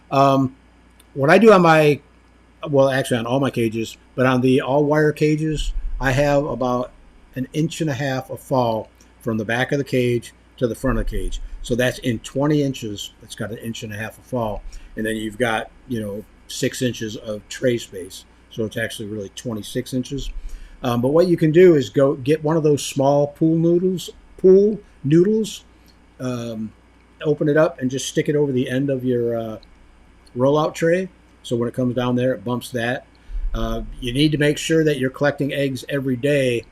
What I do on on all my cages, but on the all wire cages, I have about 1.5 inches of fall from the back of the cage to the front of the cage. So that's in 20 inches. It's got 1.5 inches of fall. And then you've got, 6 inches of tray space. So it's actually really 26 inches. But what you can do is go get one of those small pool noodles, open it up and just stick it over the end of your rollout tray. So when it comes down there, it bumps that. You need to make sure that you're collecting eggs every day.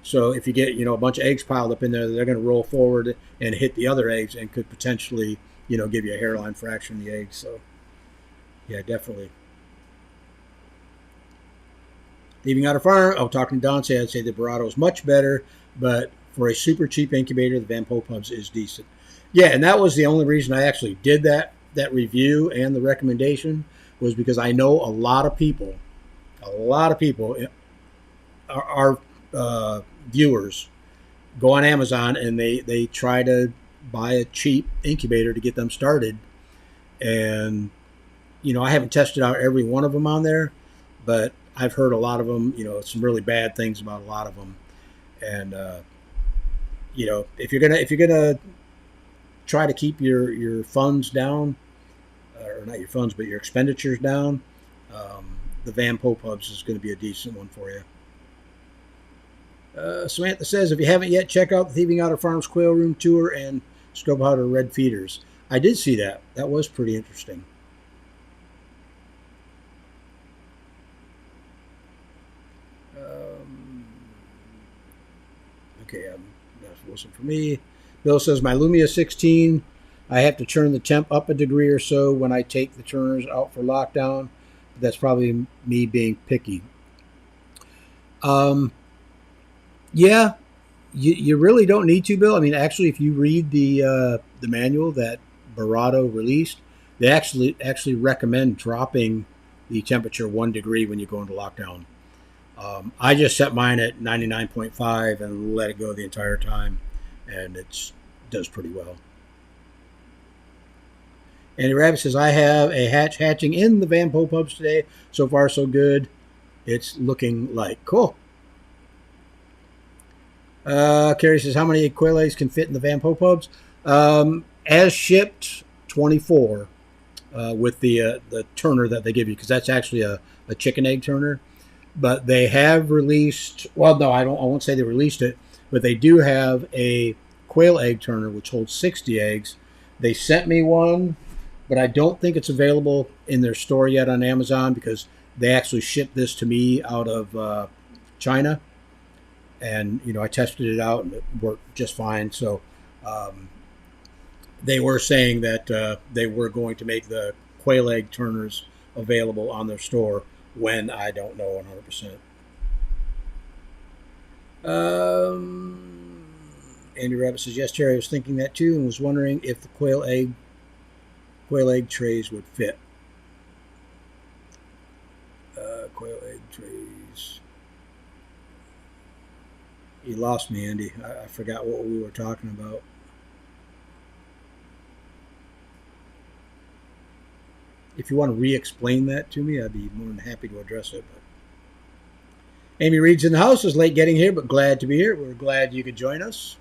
So if you get, a bunch of eggs piled up in there, they're going to roll forward and hit the other eggs and could potentially, give you a hairline fracture in the eggs. So yeah, definitely. Leaving Out a Farm, talking to Don, I'd say the Barado is much better, but for a super cheap incubator, the Van Poe Pubs is decent. Yeah, and that was the only reason I actually did that review and the recommendation, was because I know a lot of people, our viewers go on Amazon and they try to buy a cheap incubator to get them started. And, I haven't tested out every one of them on there, but I've heard a lot of them, some really bad things about a lot of them. And, if you're gonna try to keep your funds down, or not your funds, but your expenditures down, the Van Poe Pubs is going to be a decent one for you. Samantha says, if you haven't yet, check out the Thieving Otter Farms Quail Room Tour and scope out our red feeders. I did see that. That was pretty interesting. Okay, that wasn't for me. Bill says, my Lumia 16, I have to turn the temp up a degree or so when I take the turners out for lockdown. That's probably me being picky. Yeah, you really don't need to, Bill. I mean, actually, if you read the manual that Barato released, they actually recommend dropping the temperature 1 degree when you go into lockdown. I just set mine at 99.5 and let it go the entire time, and it does pretty well. Andy Rabbit says, I have a hatch hatching in the Van Poe pubs today. So far, so good. It's looking like cool. Carrie says, how many quail eggs can fit in the Van Poe pubs? As shipped, 24 with the turner that they give you, because that's actually a chicken egg turner. But they have released, well, no, I won't say they released it, but they do have a quail egg turner which holds 60 eggs. They sent me one, but I don't think it's available in their store yet on Amazon, because they actually shipped this to me out of China. And, I tested it out and it worked just fine. So they were saying that they were going to make the quail egg turners available on their store when, I don't know 100%. Andy Rabbit says, yes, Terry, I was thinking that too and was wondering if the quail egg trays would fit. Quail egg trays. You lost me, Andy. I forgot what we were talking about. If you want to re-explain that to me, I'd be more than happy to address it. But Amy Reed's in the house. Is late getting here, but glad to be here. We're glad you could join us.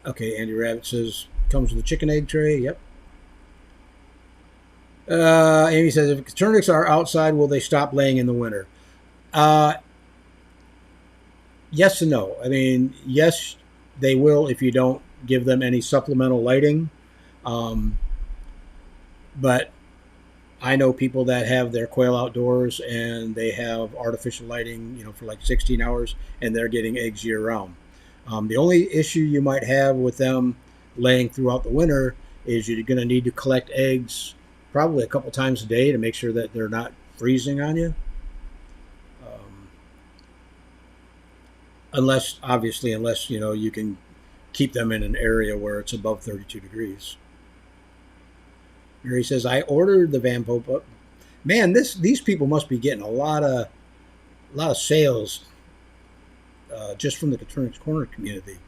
Okay, Andy Rabbit says, comes with a chicken egg tray. Yep. Amy says, if Coturnix are outside, will they stop laying in the winter? Yes and no. I mean, yes, they will if you don't give them any supplemental lighting. But I know people that have their quail outdoors and they have artificial lighting, for like 16 hours, and they're getting eggs year round. The only issue you might have with them laying throughout the winter is you're going to need to collect eggs probably a couple times a day to make sure that they're not freezing on you. Unless you can keep them in an area where it's above 32 degrees. Mary says, I ordered the Van Pope. Man, these people must be getting a lot of sales just from the Coturnix Corner community.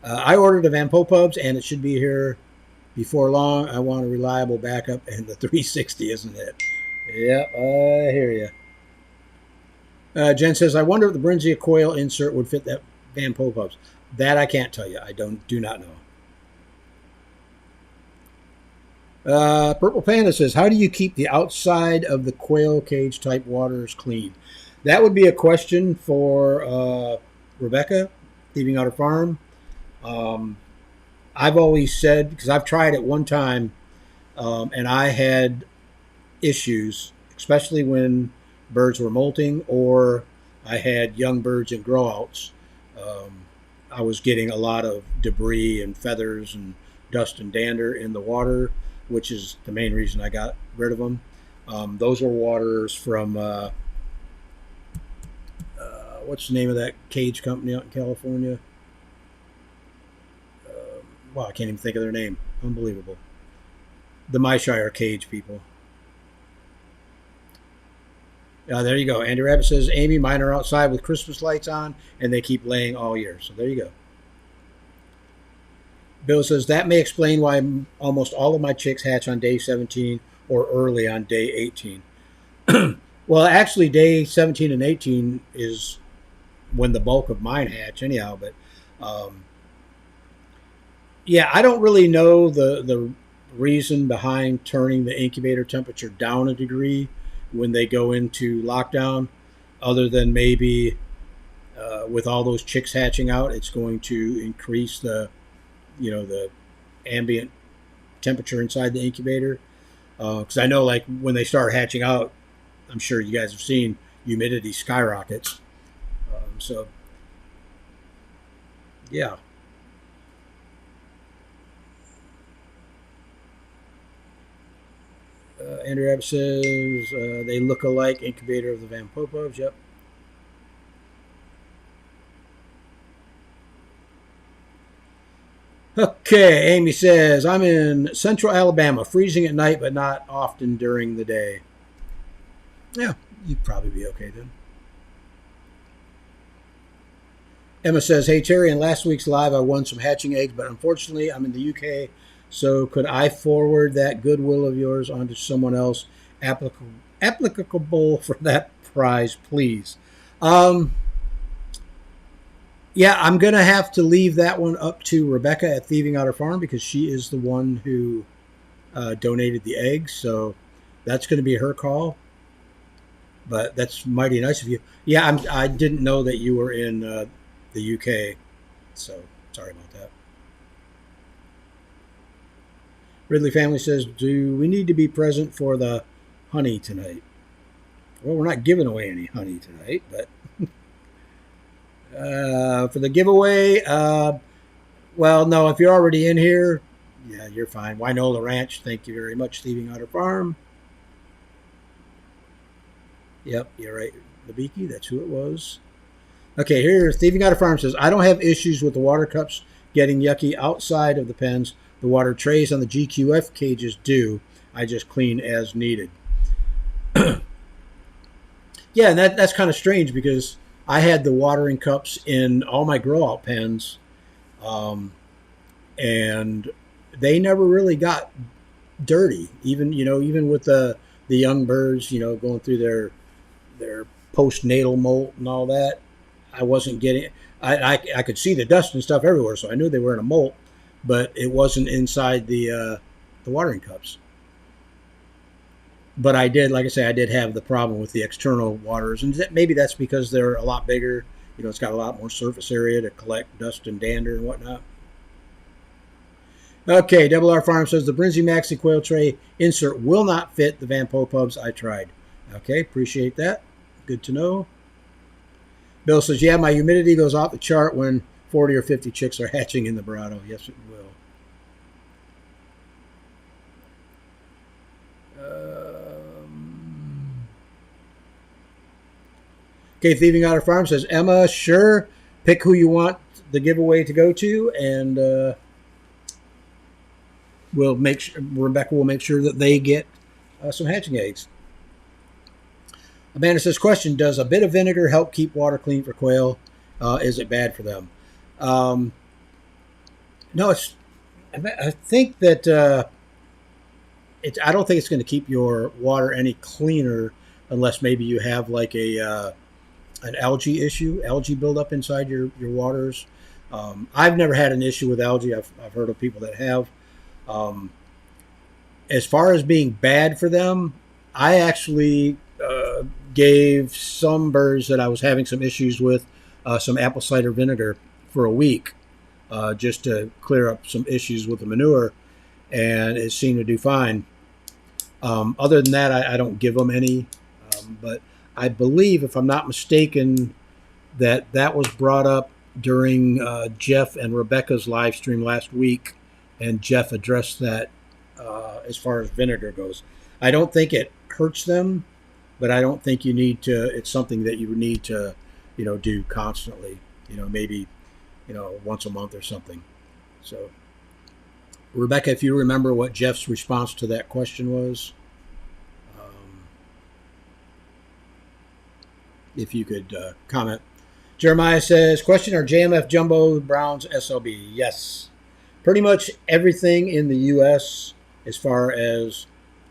I ordered the Van Poe pubs, and it should be here before long. I want a reliable backup, and the 360 isn't it? Yep, I hear you. Jen says, I wonder if the Brinzia coil insert would fit that Van Poe pubs. That I can't tell you. I do not know. Purple Panda says, how do you keep the outside of the quail cage type waters clean? That would be a question for Rebecca, Thieving Otter Farm. I've always said, because I've tried it one time, and I had issues, especially when birds were molting or I had young birds in grow-outs. I was getting a lot of debris and feathers and dust and dander in the water, which is the main reason I got rid of them. Those were waters from, what's the name of that cage company out in California? Wow, I can't even think of their name. Unbelievable. The Myshire cage people. There you go. Andy Rabbit says, Amy, mine are outside with Christmas lights on, and they keep laying all year. So there you go. Bill says, that may explain why almost all of my chicks hatch on day 17 or early on day 18. Well, actually, day 17 and 18 is when the bulk of mine hatch anyhow. But, yeah, I don't really know the reason behind turning the incubator temperature down a degree when they go into lockdown, other than maybe with all those chicks hatching out, it's going to increase the ambient temperature inside the incubator. Because I know, like, when they start hatching out, I'm sure you guys have seen humidity skyrockets. So, yeah. Andrew Abbott says they look alike. Incubator of the Van Popovs. Yep. Okay, Amy says, I'm in central Alabama, freezing at night, but not often during the day. Yeah, you'd probably be okay then. Emma says, hey, Terry, in last week's live, I won some hatching eggs, but unfortunately, I'm in the UK, so could I forward that goodwill of yours onto someone else applicable for that prize, please? Yeah, I'm going to have to leave that one up to Rebecca at Thieving Otter Farm because she is the one who donated the eggs. So that's going to be her call. But that's mighty nice of you. Yeah, I didn't know that you were in the UK. So sorry about that. Ridley Family says, do we need to be present for the honey tonight? Well, we're not giving away any honey tonight, but... for the giveaway, well, no, if you're already in here, yeah, you're fine. Winola Ranch, thank you very much, Thieving Otter Farm. Yep, you're right, Labiki, that's who it was. Okay, here, Thieving Otter Farm says, I don't have issues with the water cups getting yucky outside of the pens. The water trays on the GQF cages do. I just clean as needed. Yeah, and that's kind of strange because I had the watering cups in all my grow-out pens, and they never really got dirty. Even with the young birds, going through their postnatal molt and all that, I wasn't getting. I could see the dust and stuff everywhere, so I knew they were in a molt, but it wasn't inside the watering cups. But I did, like I say, I did have the problem with the external waters, and maybe that's because they're a lot bigger. It's got a lot more surface area to collect dust and dander and whatnot. Okay, Double R Farm says the Brinsley Maxi Quail Tray insert will not fit the Van Popubs. I tried. Okay, appreciate that. Good to know. Bill says, yeah, my humidity goes off the chart when 40 or 50 chicks are hatching in the Brado. Yes, it will. Okay, Thieving Otter Farm says, Emma, sure, pick who you want the giveaway to go to, and Rebecca will make sure that they get some hatching eggs. Amanda says, question, does a bit of vinegar help keep water clean for quail? Is it bad for them? No, I think that I don't think it's going to keep your water any cleaner unless maybe you have like an algae buildup inside your waters. I've never had an issue with algae. I've heard of people that have. As far as being bad for them, I actually gave some birds that I was having some issues with some apple cider vinegar for a week just to clear up some issues with the manure, and it seemed to do fine. Other than that, I don't give them any, but I believe, if I'm not mistaken, that was brought up during Jeff and Rebecca's live stream last week, and Jeff addressed that as far as vinegar goes. I don't think it hurts them, but I don't think you need to. It's something that you need to, do constantly. Maybe, once a month or something. So, Rebecca, if you remember what Jeff's response to that question was, if you could comment. Jeremiah says, question, are JMF Jumbo Browns SLB? Yes. Pretty much everything in the U.S. as far as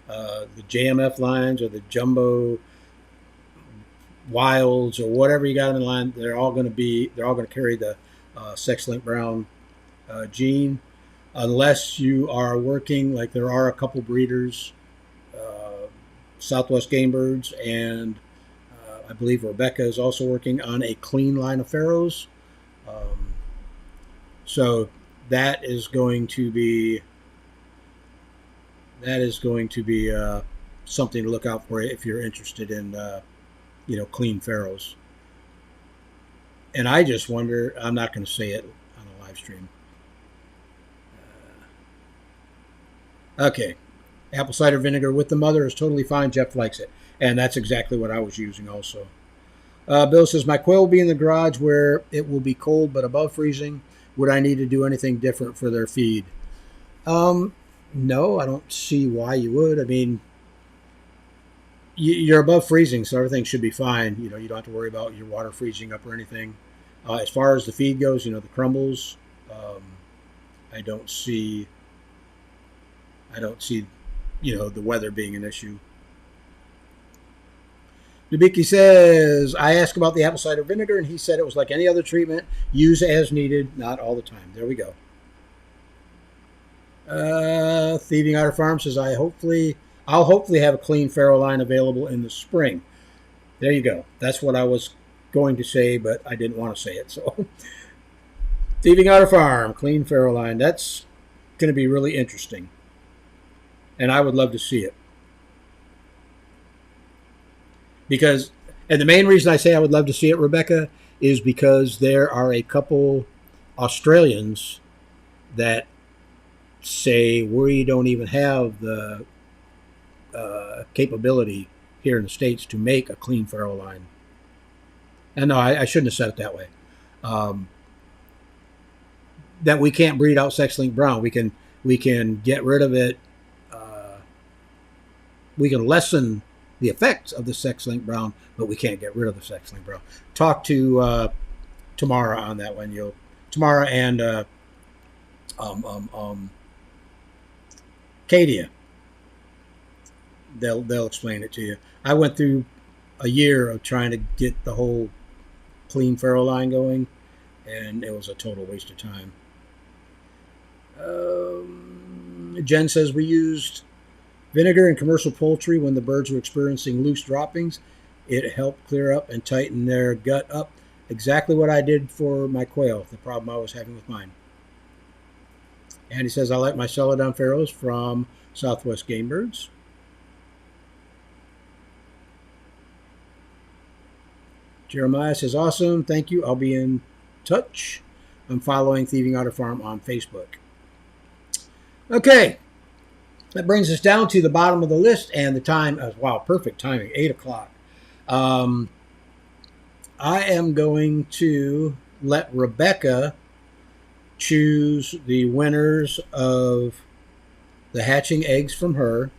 the JMF lines or the Jumbo Wilds or whatever you got in the line, they're all going to carry the sex-linked brown gene, unless you are working, like there are a couple breeders, Southwest Game Birds, and I believe Rebecca is also working on a clean line of Pharaohs. So that is going to be something to look out for if you're interested in clean Pharaohs. And I just wonder, I'm not going to say it on a live stream. Okay. Apple cider vinegar with the mother is totally fine. Jeff likes it. And that's exactly what I was using also. Bill says, my quail will be in the garage where it will be cold but above freezing. Would I need to do anything different for their feed? No, I don't see why you would. I mean, you're above freezing, so everything should be fine. You don't have to worry about your water freezing up or anything. As far as the feed goes, the crumbles, I don't see the weather being an issue. Dubicki says, I asked about the apple cider vinegar, and he said it was like any other treatment, use as needed, not all the time. There we go. Thieving Otter Farm says, I'll hopefully have a clean Pharaoh line available in the spring. There you go. That's what I was going to say, but I didn't want to say it. So, Thieving Otter Farm, clean Pharaoh line. That's going to be really interesting. And I would love to see it. And the main reason I say I would love to see it, Rebecca, is because there are a couple Australians that say we don't even have the capability here in the States to make a clean Pharaoh line. And no, I shouldn't have said it that way. That we can't breed out sex-linked brown. We can get rid of it. We can lessen the effects of the sex-linked brown, but we can't get rid of the sex-linked brown. Talk to Tamara on that one. Tamara and Cadia. They'll explain it to you. I went through a year of trying to get the whole clean Pharaoh line going, and it was a total waste of time. Jen says we used vinegar in commercial poultry when the birds were experiencing loose droppings. It helped clear up and tighten their gut up. Exactly what I did for my quail, the problem I was having with mine. And he says, I like my Celadon Pharaohs from Southwest Game Birds. Jeremiah says, awesome, thank you. I'll be in touch. I'm following Thieving Otter Farm on Facebook. Okay. That brings us down to the bottom of the list, and the time, wow, perfect timing, 8 o'clock. I am going to let Rebecca choose the winners of the hatching eggs from her.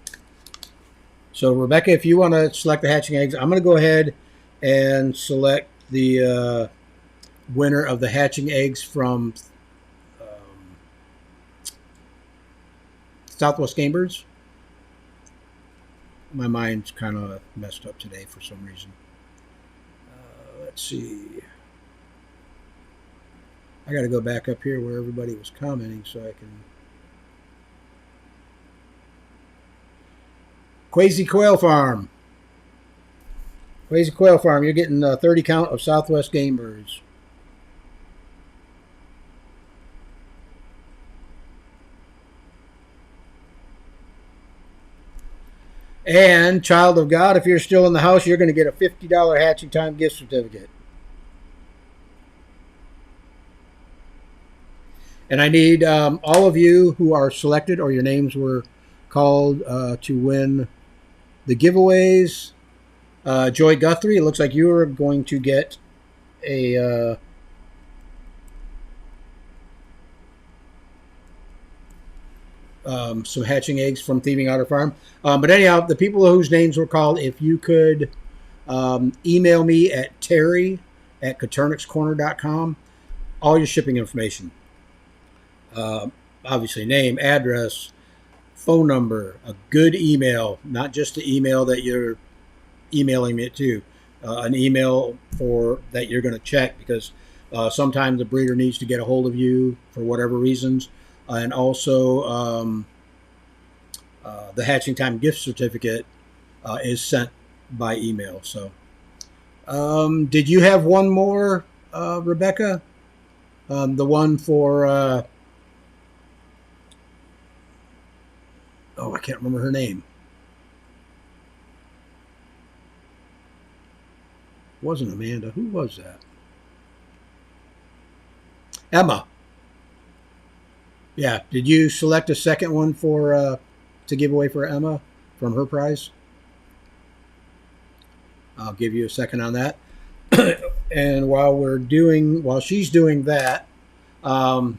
So, Rebecca, if you want to select the hatching eggs, I'm going to go ahead and select the winner of the hatching eggs from Southwest Game Birds. My mind's kind of messed up today for some reason. Let's see. I got to go back up here where everybody was commenting so I can. Quasi Quail Farm. Quasi Quail Farm, you're getting a 30 count of Southwest Game Birds. And Child of God, if you're still in the house, you're going to get a $50 Hatching Time gift certificate. And I need all of you who are selected or your names were called to win the giveaways. Joy Guthrie, it looks like you are going to get a some hatching eggs from Thieving Otter Farm. But anyhow, the people whose names were called, if you could email me at terry@coturnixcorner.com, all your shipping information. Obviously, name, address, phone number, a good email, not just the email that you're emailing me to, an email that you're going to check because sometimes the breeder needs to get a hold of you for whatever reasons. And also the Hatching Time gift certificate is sent by email. So, did you have one more, Rebecca? The one for I can't remember her name. It wasn't Amanda. Who was that? Emma. Yeah. Did you select a second one for to give away for Emma from her prize? I'll give you a second on that. And while she's doing that, want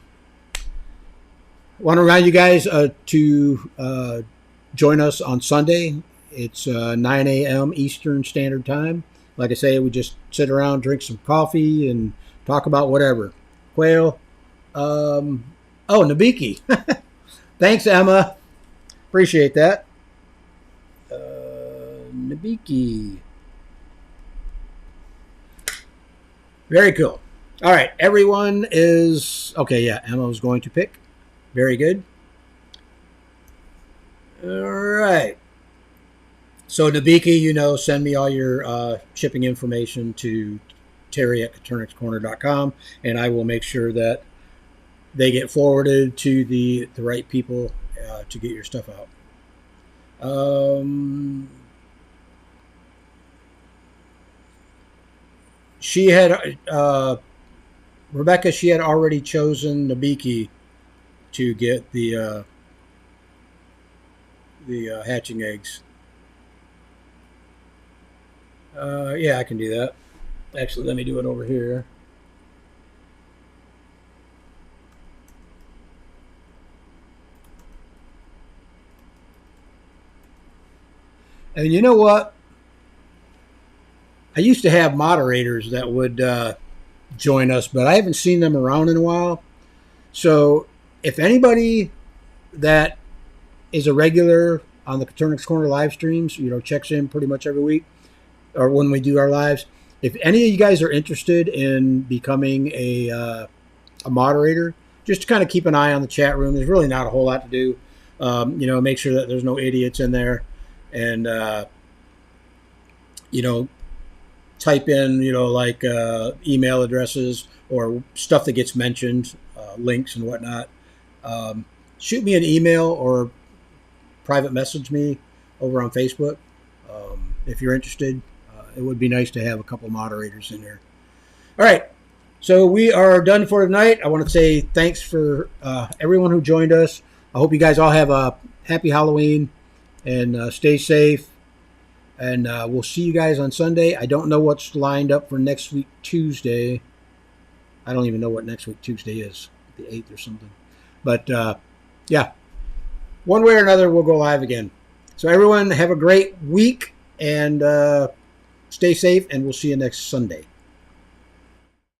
to remind you guys to join us on Sunday. It's 9 a.m. Eastern Standard Time. Like I say, we just sit around, drink some coffee, and talk about whatever. Quail. Nabiki. Thanks, Emma. Appreciate that. Nabiki. Very cool. All right, everyone is okay. Yeah, Emma was going to pick. Very good. All right. So Nabiki, send me all your shipping information to Terry at CoturnixCorner.com, and I will make sure that they get forwarded to the right people to get your stuff out. She had Rebecca. She had already chosen Nabiki to get the hatching eggs. Yeah, I can do that. Actually, let me do it over here. And you know what? I used to have moderators that would join us, but I haven't seen them around in a while. So if anybody that is a regular on the Coturnix Corner live streams, checks in pretty much every week or when we do our lives, if any of you guys are interested in becoming a moderator, just to kind of keep an eye on the chat room, there's really not a whole lot to do. Make sure that there's no idiots in there, and type in, like email addresses or stuff that gets mentioned, links and whatnot. Shoot me an email or private message me over on Facebook if you're interested. It would be nice to have a couple moderators in there. All right. So we are done for tonight. I want to say thanks for everyone who joined us. I hope you guys all have a happy Halloween and stay safe. And we'll see you guys on Sunday. I don't know what's lined up for next week, Tuesday. I don't even know what next week, Tuesday is, the 8th or something. But, yeah, one way or another, we'll go live again. So everyone have a great week and stay safe, and we'll see you next Sunday.